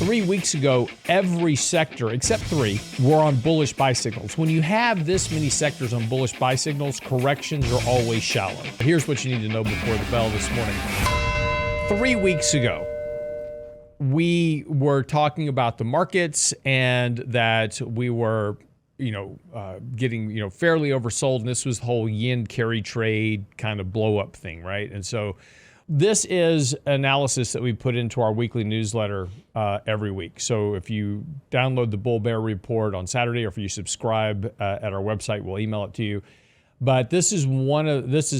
3 weeks ago, every sector except three were on bullish buy signals. When you have this many sectors on bullish buy signals, corrections are always shallow. Here's what you need to know before the bell this morning. 3 weeks ago, we were talking about the markets and that we were, getting, fairly oversold. And this was the whole yen carry trade kind of blow up thing, right? And so this is analysis that we put into our weekly newsletter every week. So if you download the Bull Bear Report on Saturday, or if you subscribe at our website, we'll email it to you. But this is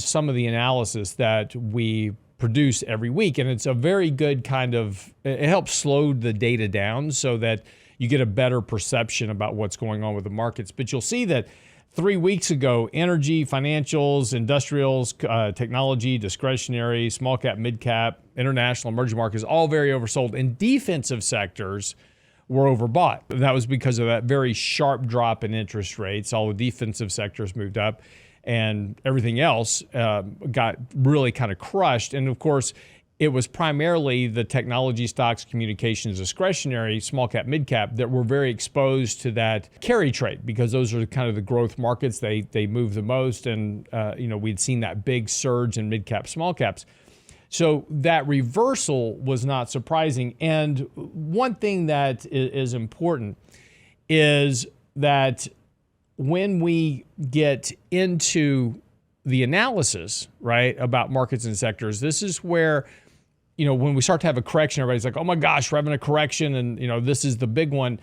some of the analysis that we produce every week, and it's a very good it helps slow the data down so that you get a better perception about what's going on with the markets. But you'll see that 3 weeks ago, energy, financials, industrials, technology, discretionary, small cap, mid cap, international, emerging markets, all very oversold. And defensive sectors were overbought. That was because of that very sharp drop in interest rates. All the defensive sectors moved up, and everything else got really kind of crushed. And of course, it was primarily the technology stocks, communications, discretionary, small cap, mid cap that were very exposed to that carry trade, because those are kind of the growth markets. They move the most, and we'd seen that big surge in mid cap, small caps. So that reversal was not surprising. And one thing that is important is that when we get into the analysis, right, about markets and sectors, this is where, when we start to have a correction, everybody's like, oh my gosh, we're having a correction, and this is the big one.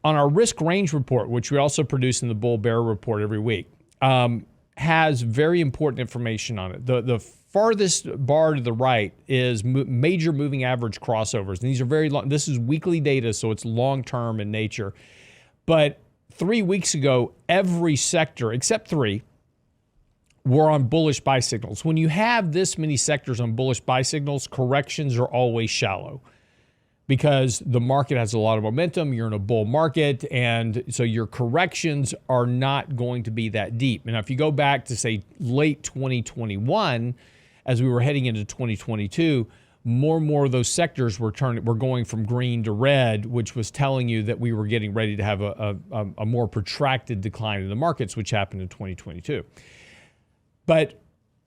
On our risk range report, which we also produce in the Bull Bear Report every week, has very important information on it. The farthest bar to the right is major moving average crossovers. And these are very long. This is weekly data, so it's long-term in nature. But 3 weeks ago, every sector except three were on bullish buy signals. When you have this many sectors on bullish buy signals, corrections are always shallow because the market has a lot of momentum. You're in a bull market, and so your corrections are not going to be that deep. And if you go back to, say, late 2021, as we were heading into 2022, more and more of those sectors were going from green to red, which was telling you that we were getting ready to have a more protracted decline in the markets, which happened in 2022. But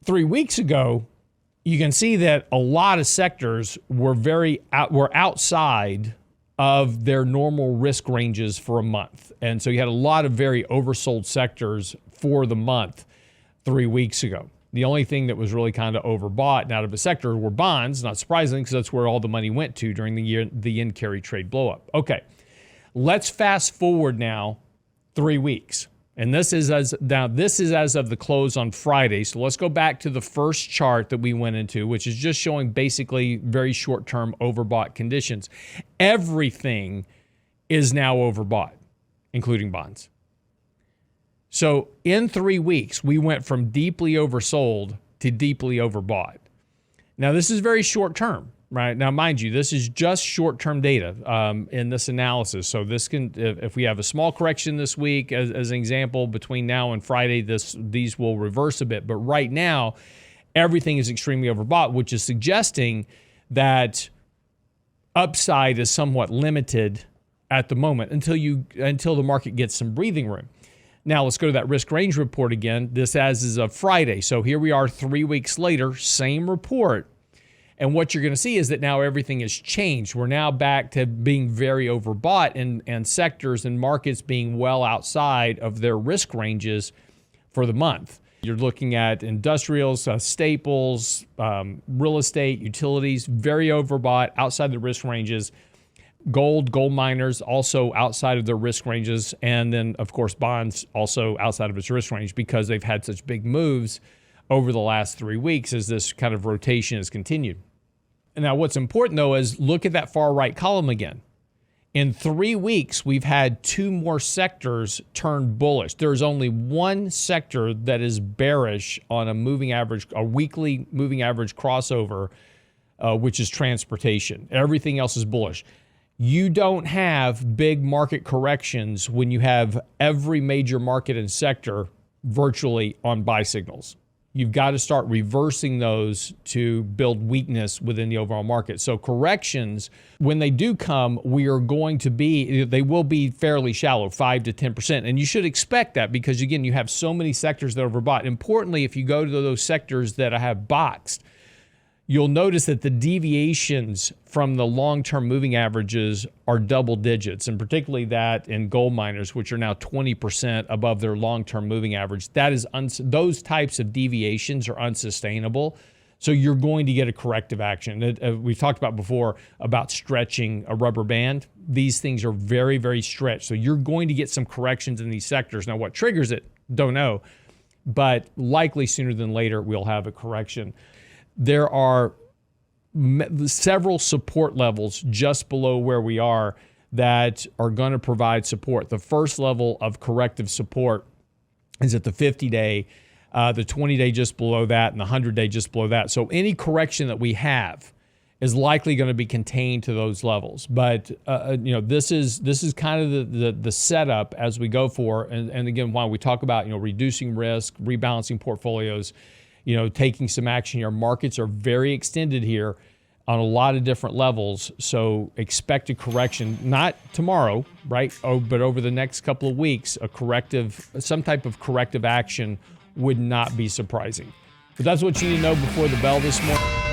3 weeks ago, you can see that a lot of sectors were outside of their normal risk ranges for a month. And so you had a lot of very oversold sectors for the month 3 weeks ago. The only thing that was really kind of overbought and out of the sector were bonds, not surprising because that's where all the money went to during the yen carry trade blowup. Okay, let's fast forward now 3 weeks. And this is as of the close on Friday. So let's go back to the first chart that we went into, which is just showing basically very short-term overbought conditions. Everything is now overbought, including bonds. So in 3 weeks, we went from deeply oversold to deeply overbought. Now, this is very short-term. Right. Now, mind you, this is just short-term data in this analysis. So this can, if we have a small correction this week, as an example, between now and Friday, these will reverse a bit. But right now, everything is extremely overbought, which is suggesting that upside is somewhat limited at the moment until the market gets some breathing room. Now, let's go to that risk range report again. This as is of Friday. So here we are 3 weeks later, same report. And what you're going to see is that now everything has changed. We're now back to being very overbought and sectors and markets being well outside of their risk ranges for the month. You're looking at industrials, staples, real estate, utilities, very overbought, outside the risk ranges. Gold miners also outside of their risk ranges. And then, of course, bonds also outside of its risk range because they've had such big moves over the last 3 weeks as this kind of rotation has continued. And now what's important, though, is look at that far right column again. In 3 weeks, we've had two more sectors turn bullish. There's only one sector that is bearish on a weekly moving average crossover, which is transportation. Everything else is bullish. You don't have big market corrections when you have every major market and sector virtually on buy signals. you've got to start reversing those to build weakness within the overall market. So corrections, when they do come, they will be fairly shallow, 5 to 10%. And you should expect that because, again, you have so many sectors that are overbought. Importantly, if you go to those sectors that I have boxed, you'll notice that the deviations from the long-term moving averages are double digits, and particularly that in gold miners, which are now 20% above their long-term moving average. Those types of deviations are unsustainable. So you're going to get a corrective action. We've talked about before about stretching a rubber band. These things are very, very stretched. So you're going to get some corrections in these sectors. Now, what triggers it? Don't know. But likely sooner than later, we'll have a correction. There are several support levels just below where we are that are going to provide support. The first level of corrective support is at the 50-day, the 20-day just below that, and the 100-day just below that. So any correction that we have is likely going to be contained to those levels. But this is kind of the setup as we go for. And again, while we talk about reducing risk, rebalancing portfolios, taking some action here. Markets are very extended here on a lot of different levels. So expect a correction, not tomorrow, right? But over the next couple of weeks, some type of corrective action would not be surprising. But that's what you need to know before the bell this morning.